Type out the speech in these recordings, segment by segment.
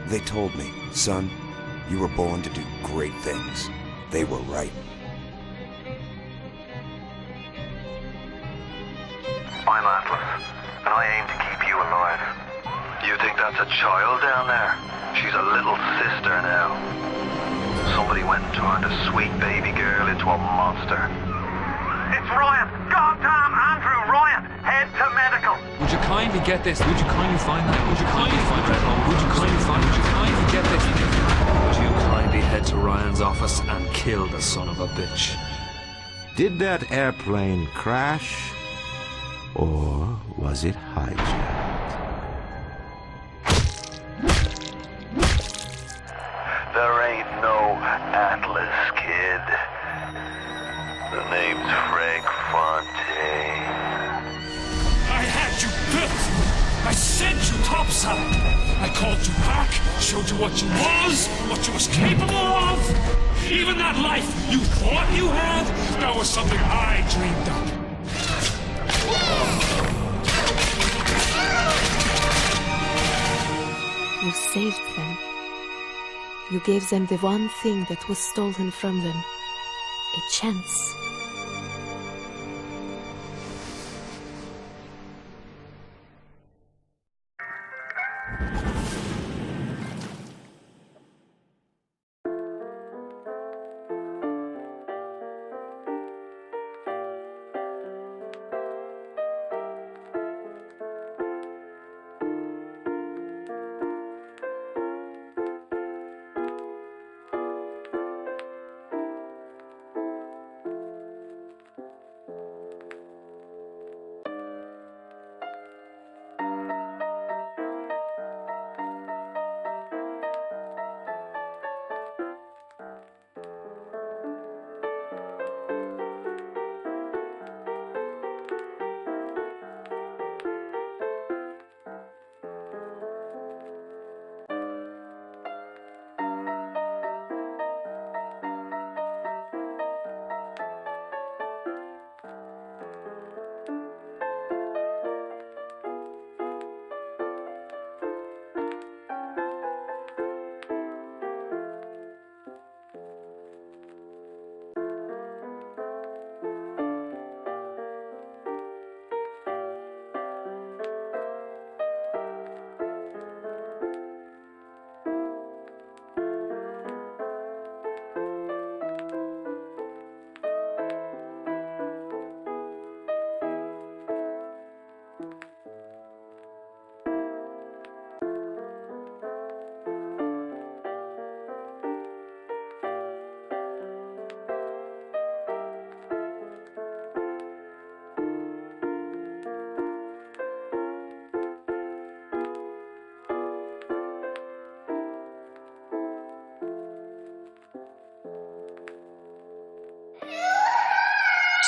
They told me, son, you were born to do great things. They were right. I'm Atlas, and I aim to keep you alive. You think that's a child down there? She's a little sister now. Somebody went and turned a sweet baby girl into a monster. It's Ryan! Goddamn Andrew Ryan! Head to medical! Would you kindly get this? Would you kindly find that? Would you kindly find that? Would you kindly find? Would you kindly get this? Would you kindly head to Ryan's office and kill the son of a bitch? Did that airplane crash? Or was it hijacked? There ain't no Atlas, kid. The name's Frank Fontaine. I had you built! I sent you topside! I called you back, showed you what you was capable of! Even that life you thought you had, that was something I dreamed up. You saved them. You gave them the one thing that was stolen from them. A chance.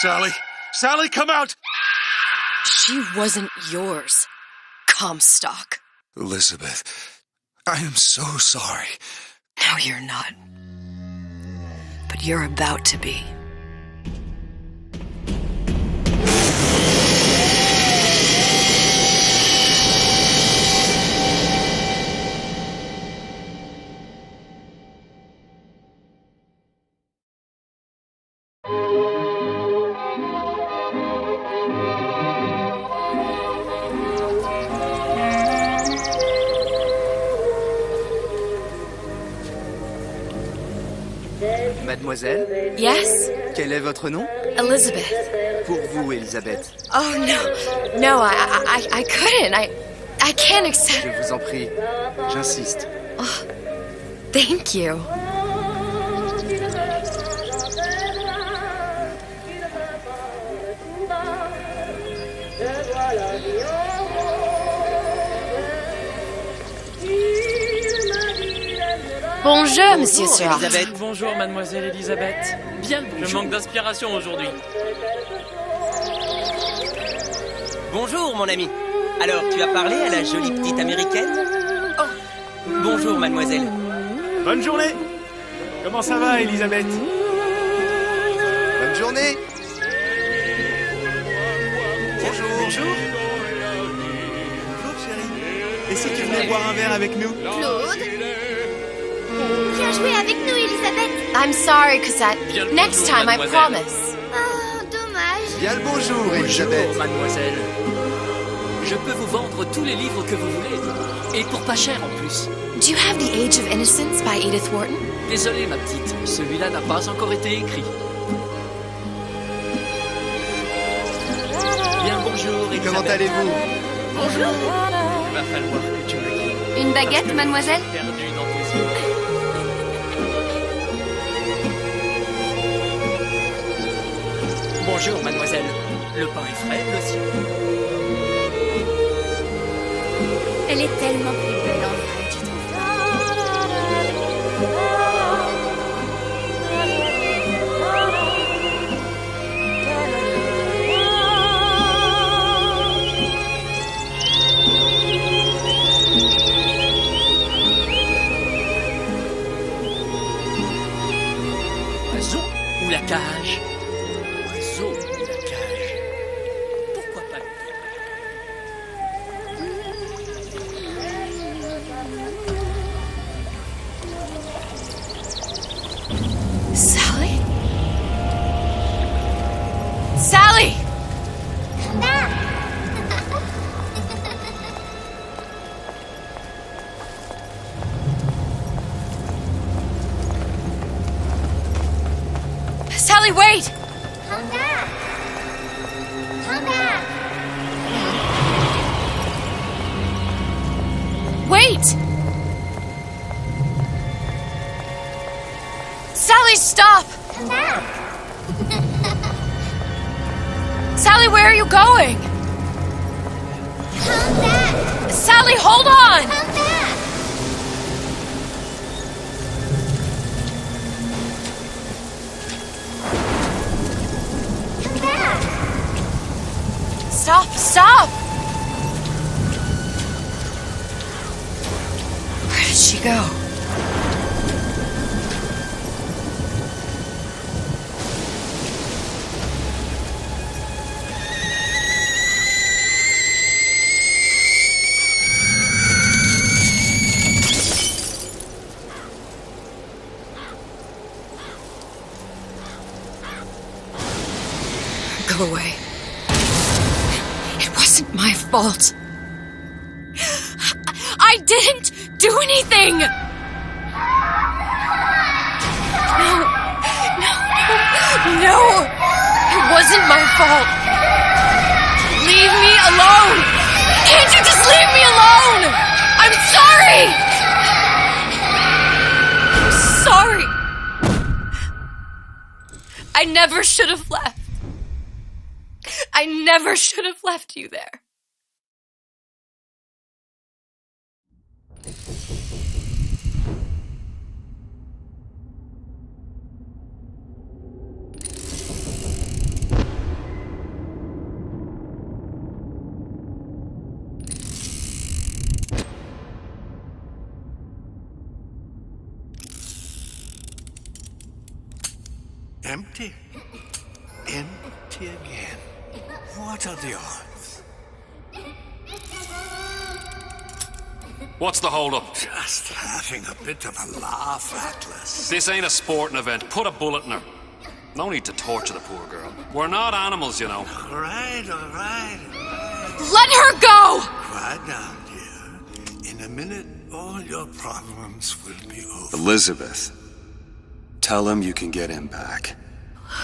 Sally! Sally, come out! She wasn't yours, Comstock. Elizabeth, I am so sorry. No, you're not. But you're about to be. Mademoiselle? Yes? Quel est votre nom? Elizabeth. Pour vous, Elisabeth. Oh, no. No, I couldn't. I can't accept... Je vous en prie. J'insiste. Oh, thank you. Bonjour, monsieur Stuart. Elisabeth. Bonjour, mademoiselle Elisabeth. Bien le bonjour. Je manque d'inspiration aujourd'hui. Bonjour, mon ami. Alors, tu as parlé à la jolie petite américaine? Oh, bonjour, mademoiselle. Bonne journée. Comment ça va, Elisabeth? Bonne journée. Bonjour. Bonjour. Bonjour, chérie. Et si tu venais boire un verre avec nous? Claude? Viens jouer avec nous, Elisabeth. I'm sorry, Cosette. Next time, I promise. Oh, dommage. Bien le bonjour, Elisabeth. Bonjour, mademoiselle. Je peux vous vendre tous les livres que vous voulez. Et pour pas cher en plus. Do you have The Age of Innocence by Edith Wharton? Désolé, ma petite. Celui-là n'a pas encore été écrit. Bien, bonjour, Elisabeth. Comment allez-vous? Bonjour. Il va falloir que tu me quittes. Une baguette, Parce que mademoiselle? je suis perdu dans tes yeux. Bonjour, mademoiselle. Le pain est frais, le sien. Elle est tellement plus belle en vrai, tu trouves pas? Oiseau ou la cage? Oiseau ou la cage? Pourquoi pas le deux? Sally? Sally! Sally, wait! Come back! Come back! Wait! Sally, stop! Come back! Sally, where are you going? Come back! Sally, hold on! Come back! Come back! Stop! Stop! Where did she go? Go away. It wasn't my fault. I didn't do anything! No! It wasn't my fault! Leave me alone! Can't you just leave me alone? I'm sorry! I'm sorry! I never should have left. I never should have left you there. Empty. Empty again. What are the odds? What's the hold-up? Just having a bit of a laugh, Atlas. This ain't a sporting event. Put a bullet in her. No need to torture the poor girl. We're not animals, you know. All right. Let her go! Quiet down, dear. In a minute, all your problems will be over. Elizabeth, tell him you can get him back.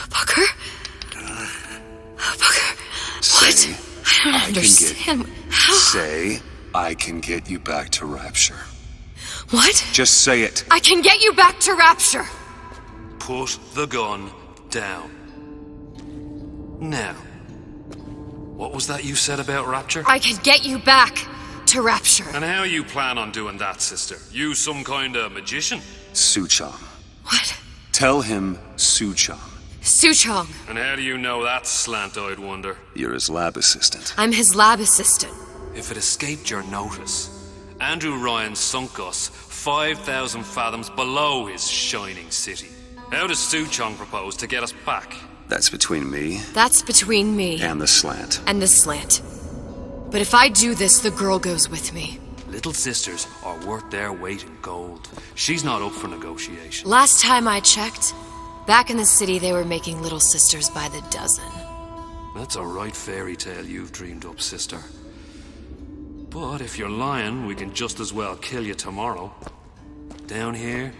Booker? Booker? Say, What? I don't understand. How? Say, I can get you back to Rapture. What? Just say it. I can get you back to Rapture. Put the gun down. Now, what was that you said about Rapture? I can get you back to Rapture. And how you plan on doing that, sister? You some kind of magician? Suchong. What? Tell him Suchong. Suchong. And how do you know that, slant-eyed wonder? You're his lab assistant. I'm his lab assistant. If it escaped your notice, Andrew Ryan sunk us 5,000 fathoms below his shining city. How does Suchong propose to get us back? That's between me That's between me and the slant. and the slant. But if I do this, the girl goes with me. little sisters are worth their weight in gold. She's not up for negotiation. Last time I checked, back in the city they were making little sisters by the dozen. That's a right fairy tale you've dreamed up, sister. But if you're lying, we can just as well kill you tomorrow. Down here,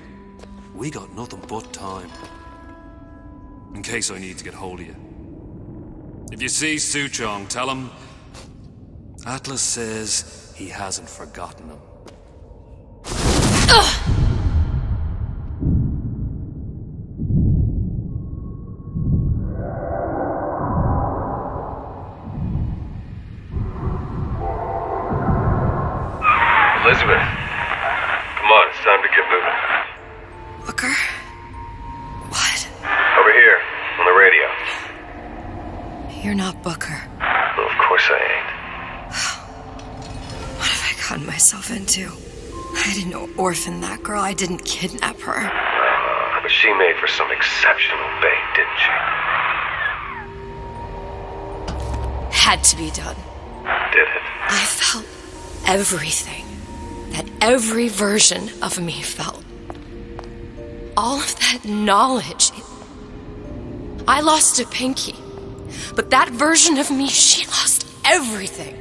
we got nothing but time. In case I need to get hold of you. If you see Suchong, tell him Atlas says he hasn't forgotten him. Elizabeth, come on, it's time to get moving. Booker? What? Over here, on the radio. You're not Booker. Well, of course I ain't. What have I gotten myself into? I didn't orphan that girl. I didn't kidnap her. But she made for some exceptional bait, didn't she? Had to be done. Did it? I felt everything that every version of me felt. All of that knowledge. I lost a pinky. But that version of me, she lost everything.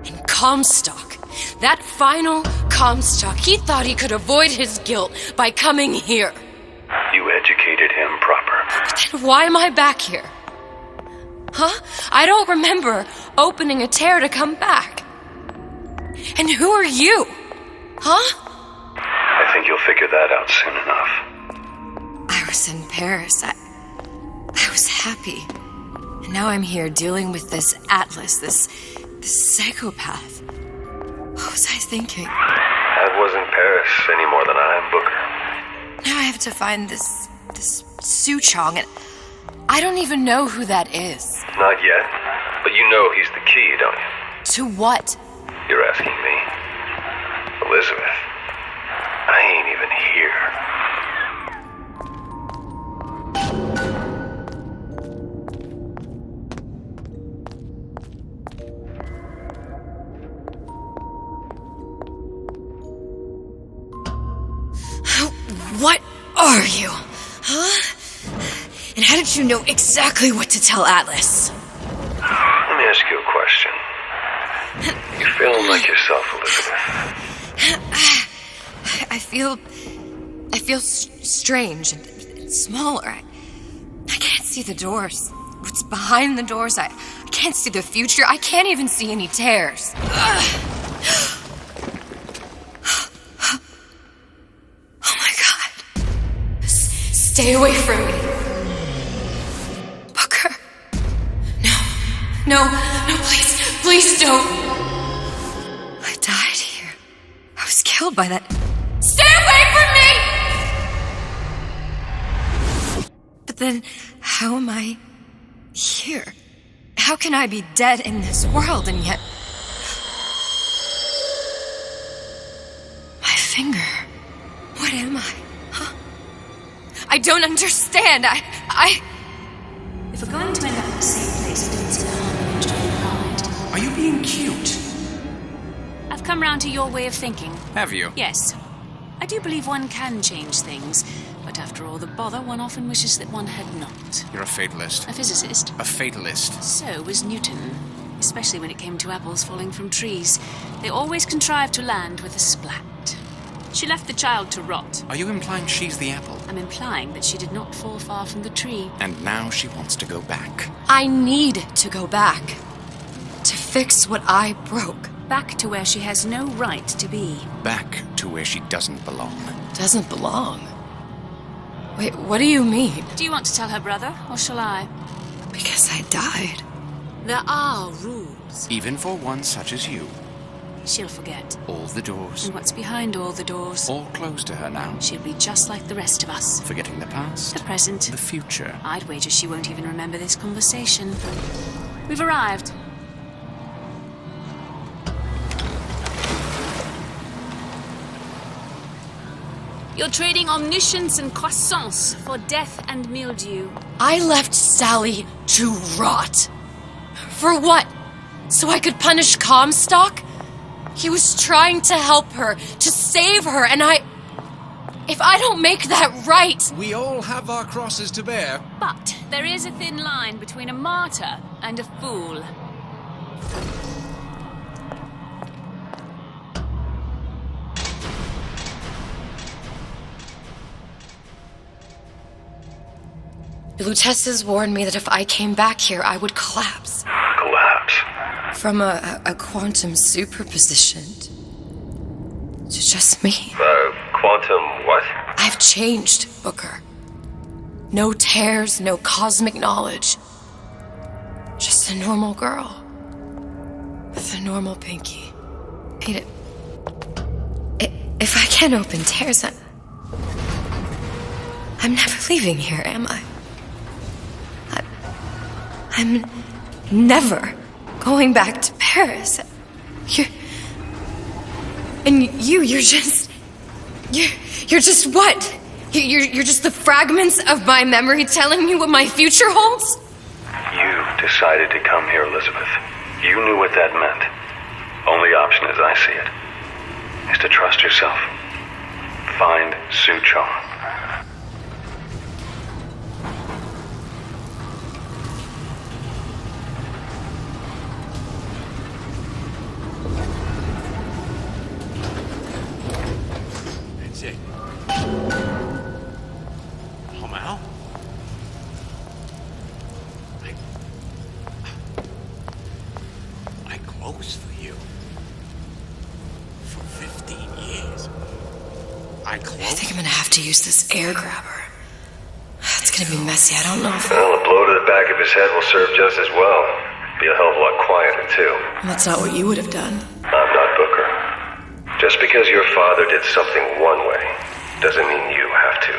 And Comstock, that final Comstock, he thought he could avoid his guilt by coming here. You educated him proper. But then why am I back here? Huh? I don't remember opening a tear to come back. And who are you? Huh? I think you'll figure that out soon enough. I was in Paris. I was happy. And now I'm here dealing with this Atlas, this psychopath. What was I thinking? That wasn't Paris any more than I am Booker. Now I have to find this Suchong, and I don't even know who that is. Not yet, but you know he's the key, don't you? To what? You're asking me. Elizabeth, I ain't even here. What are you? Huh? And how did you know exactly what to tell Atlas? Let me ask you a question. You feeling like yourself, Elizabeth? I feel strange and smaller. I can't see the doors. What's behind the doors? I can't see the future. I can't even see any tears. Oh my God. Stay away from me. Booker. No, please don't. I died here. I was killed by that. Stay away from me! But then, how am I here? How can I be dead in this world and yet... My finger. What am I? Huh? I don't understand. I... If we're going to end up in the same place, I don't see the harm in enjoying the ride. Are you being cute? I've come round to your way of thinking. Have you? Yes. I do believe one can change things, but after all the bother, one often wishes that one had not. You're a fatalist. A physicist. A fatalist. So was Newton, especially when it came to apples falling from trees. They always contrived to land with a splat. She left the child to rot. Are you implying she's the apple? I'm implying that she did not fall far from the tree. And now she wants to go back. I need to go back. To fix what I broke. Back to where she has no right to be. Back to where she doesn't belong. Doesn't belong? Wait, what do you mean? Do you want to tell her brother, or shall I? Because I died. There are rules. Even for one such as you. She'll forget. All the doors. And what's behind all the doors? All closed to her now. She'll be just like the rest of us. Forgetting the past. The present. The future. I'd wager she won't even remember this conversation. We've arrived. You're trading omniscience and croissance for death and mildew. I left Sally to rot. For what? So I could punish Comstock? He was trying to help her, to save her, and if I don't make that right... We all have our crosses to bear. But there is a thin line between a martyr and a fool. Lutessa's warned me that if I came back here, I would collapse. Collapse? From a quantum superposition to just me. Quantum what? I've changed, Booker. No tears, no cosmic knowledge. Just a normal girl. With a normal pinky. If I can't open tears, I'm never leaving here, am I? I'm never going back to Paris. You're just what? You're just the fragments of my memory telling me what my future holds? You decided to come here, Elizabeth. You knew what that meant. Only option, as I see it, is to trust yourself. Find Suchong. This air grabber. It's gonna be messy. I don't know if... Well, a blow to the back of his head will serve just as well. Be a hell of a lot quieter, too. That's not what you would have done. I'm not Booker. Just because your father did something one way, doesn't mean you have to.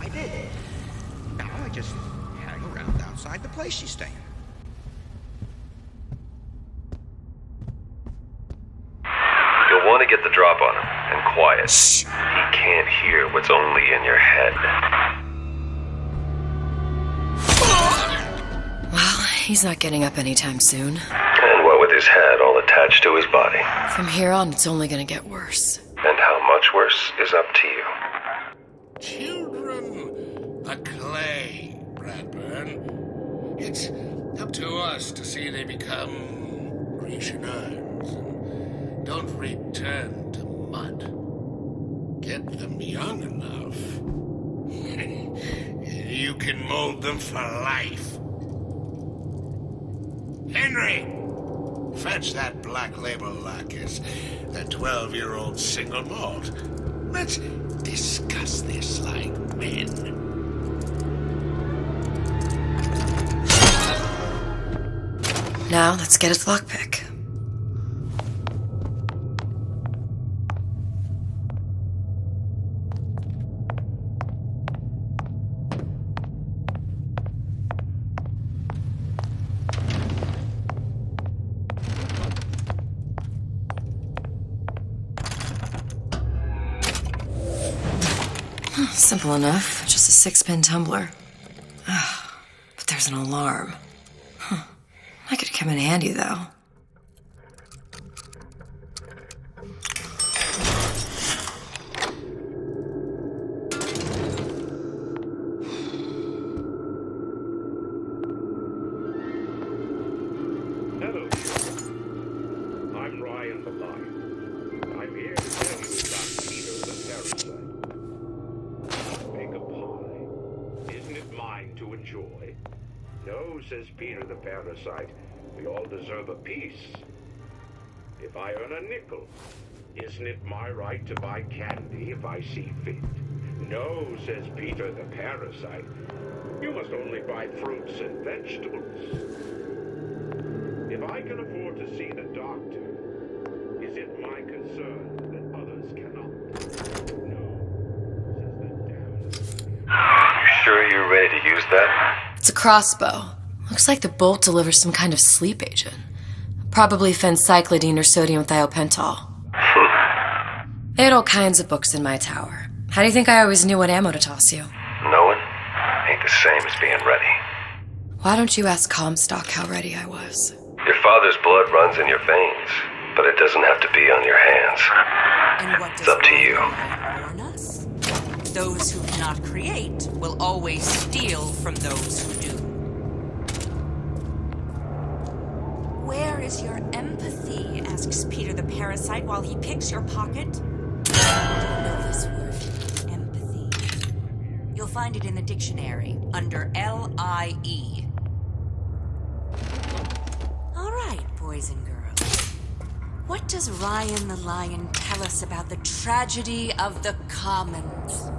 I did. Now I just hang around outside the place she's staying. You'll want to get the drop on him, and quiet. Shh. He can't hear what's only in your head. Well, he's not getting up anytime soon. And what with his head all attached to his body? From here on, it's only gonna get worse. And how much worse is up to you. Children, a clay, Bradburn. It's up to us to see they become Grecian urns and don't return to mud. Get them young enough. You can mold them for life. Henry! Fetch that black label lacquers, that 12-year-old single malt. Let's discuss this like men. Now, let's get its lockpick. Simple enough. Just a 6-pin tumbler. But there's an alarm. That could come in handy, though. Hello. I'm Ryan the Lion. I'm here to tell you about Peter the Parasite. Make a pie. Isn't it mine to enjoy? No, says Peter the Parasite. We all deserve a piece. If I earn a nickel, isn't it my right to buy candy if I see fit? No, says Peter the Parasite. You must only buy fruits and vegetables. If I can afford to see the doctor, is it my concern that others cannot? No, says the damned. You sure you're ready to use that? It's a crossbow. Looks like the bolt delivers some kind of sleep agent. Probably phencyclidine or sodium thiopental. They had all kinds of books in my tower. How do you think I always knew what ammo to toss you? Knowing ain't the same as being ready. Why don't you ask Comstock how ready I was? Your father's blood runs in your veins, but it doesn't have to be on your hands. And what does It's up to you. warn us? Those who cannot create will always steal from those who do. Where is your empathy? Asks Peter the parasite while he picks your pocket. Do you know this word? Empathy. You'll find it in the dictionary under L-I-E. All right, boys and girls. What does Ryan the Lion tell us about the tragedy of the commons?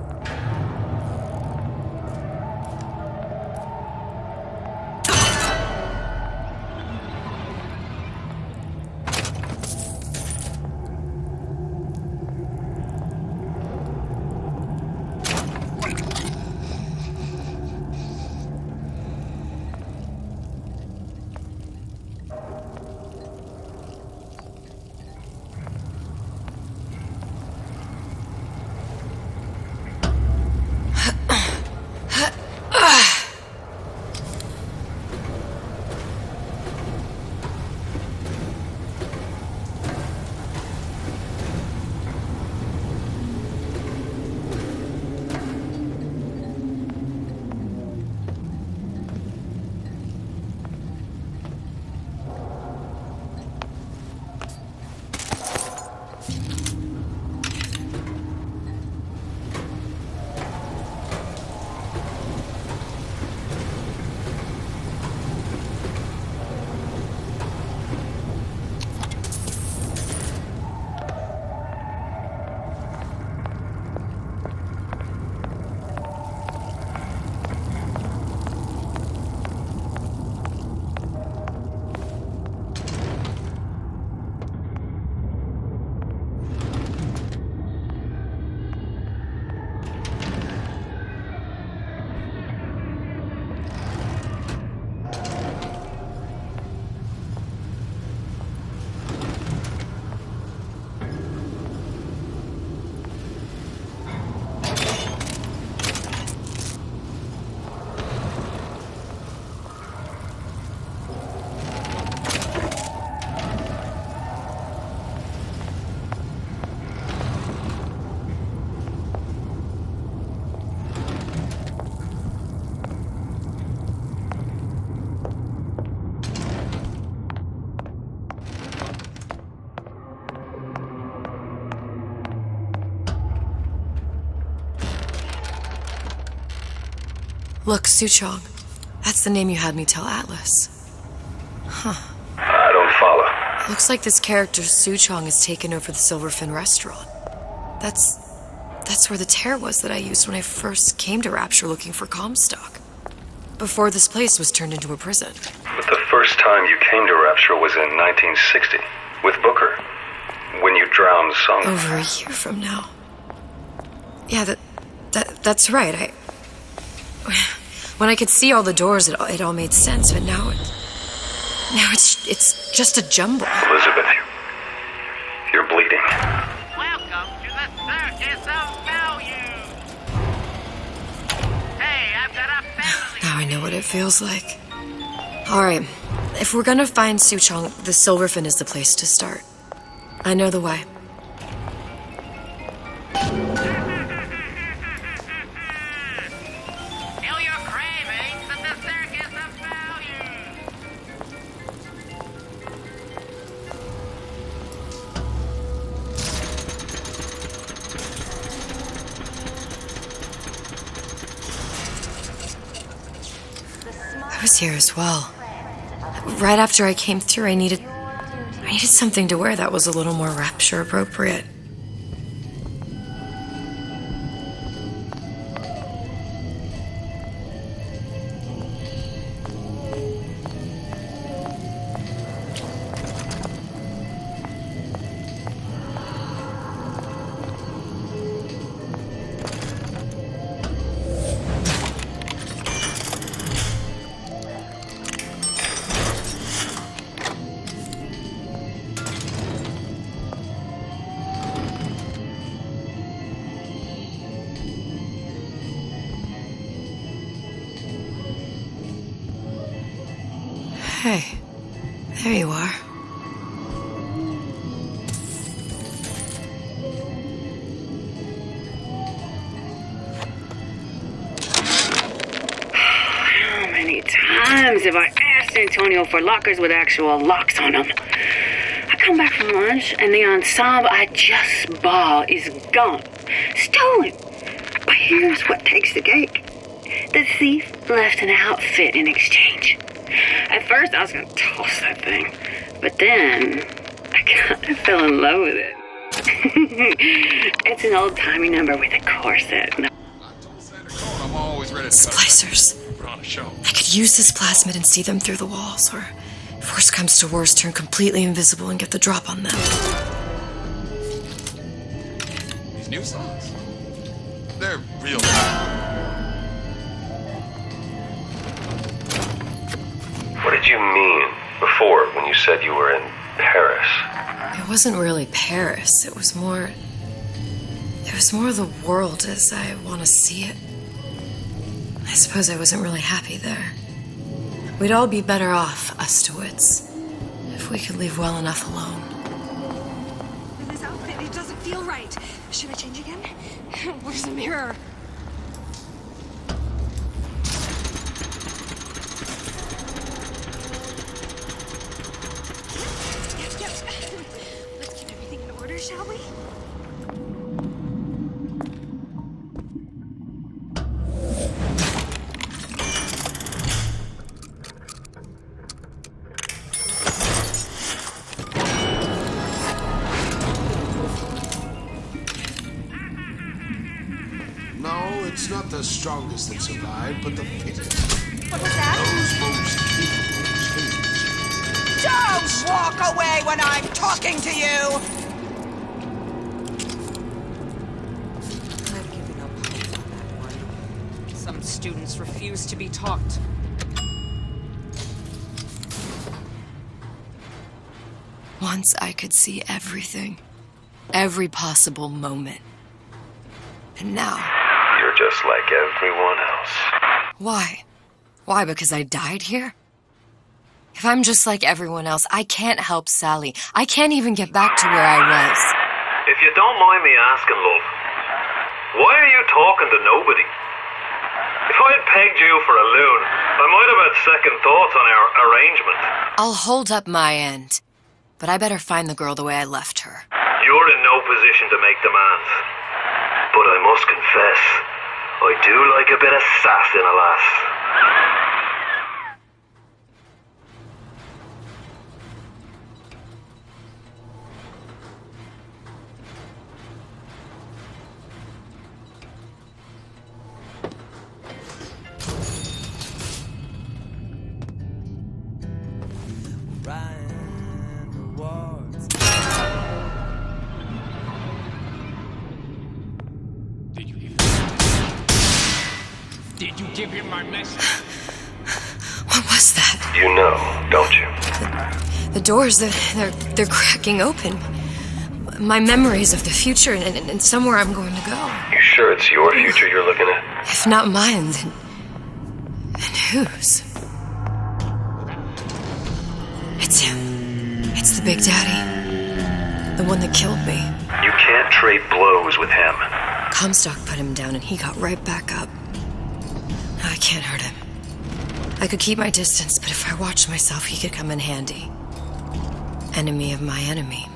Look, Suchong. That's the name you had me tell Atlas. Huh. I don't follow. Looks like this character Suchong has taken over the Silverfin restaurant. That's where the tear was that I used when I first came to Rapture looking for Comstock. Before this place was turned into a prison. But the first time you came to Rapture was in 1960, with Booker, when you drowned Sung. Over a year from now. Yeah, that's right. When I could see all the doors, it all made sense, but now it's just a jumble. Elizabeth, you're bleeding. Welcome to the Circus of Value. Hey, I've got a family. Now I know what it feels like. All right, if we're gonna find Suchong, the Silverfin is the place to start. I know the way. I was here as well. Right after I came through, I needed something to wear that was a little more Rapture appropriate. Hey, There you are. How many times have I asked Antonio for lockers with actual locks on them? I come back from lunch and the ensemble I just bought is gone. Stolen. But here's what takes the cake. The thief left an outfit in exchange. At first I was going to toss that thing, but then I kind of fell in love with it. It's an old-timey number with a corset. I'm always ready to Splicers. put on a show. I could use this plasmid and see them through the walls, or if worst comes to worst, turn completely invisible and get the drop on them. These new songs, they're real. What did you mean before when you said you were in Paris? It wasn't really Paris. It was more the world as I want to see it. I suppose I wasn't really happy there. We'd all be better off, us to wits, if we could leave well enough alone. This outfit, it doesn't feel right. Should I change again? Where's the mirror? Yep. Let's get everything in order, shall we? No, it's not the strongest that survived, but the fittest. What was that? Those most capable Don't walk away when I'm talking to you! I've given up hope on that one. Some students refuse to be taught. Once I could see everything. Every possible moment. And now... You're just like everyone else. Why? Why, because I died here? If I'm just like everyone else, I can't help Sally. I can't even get back to where I was. If you don't mind me asking, love, why are you talking to nobody? If I had pegged you for a loon, I might have had second thoughts on our arrangement. I'll hold up my end. But I better find the girl the way I left her. You're in no position to make demands. But I must confess, I do like a bit of sass in a lass. Did you give him my message? What was that? You know, don't you? The doors, they're cracking open. My memories of the future and somewhere I'm going to go. You sure it's your future you're looking at? If not mine, then whose? It's him. It's the Big Daddy. The one that killed me. You can't trade blows with him. Comstock put him down and he got right back up. I can't hurt him. I could keep my distance, but if I watched myself, he could come in handy. Enemy of my enemy.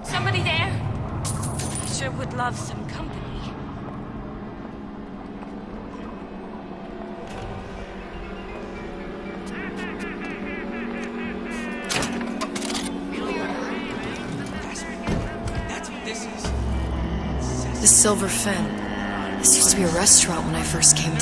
Somebody there? Sure would love some company. The Silver Fen. This used to be a restaurant when I first came.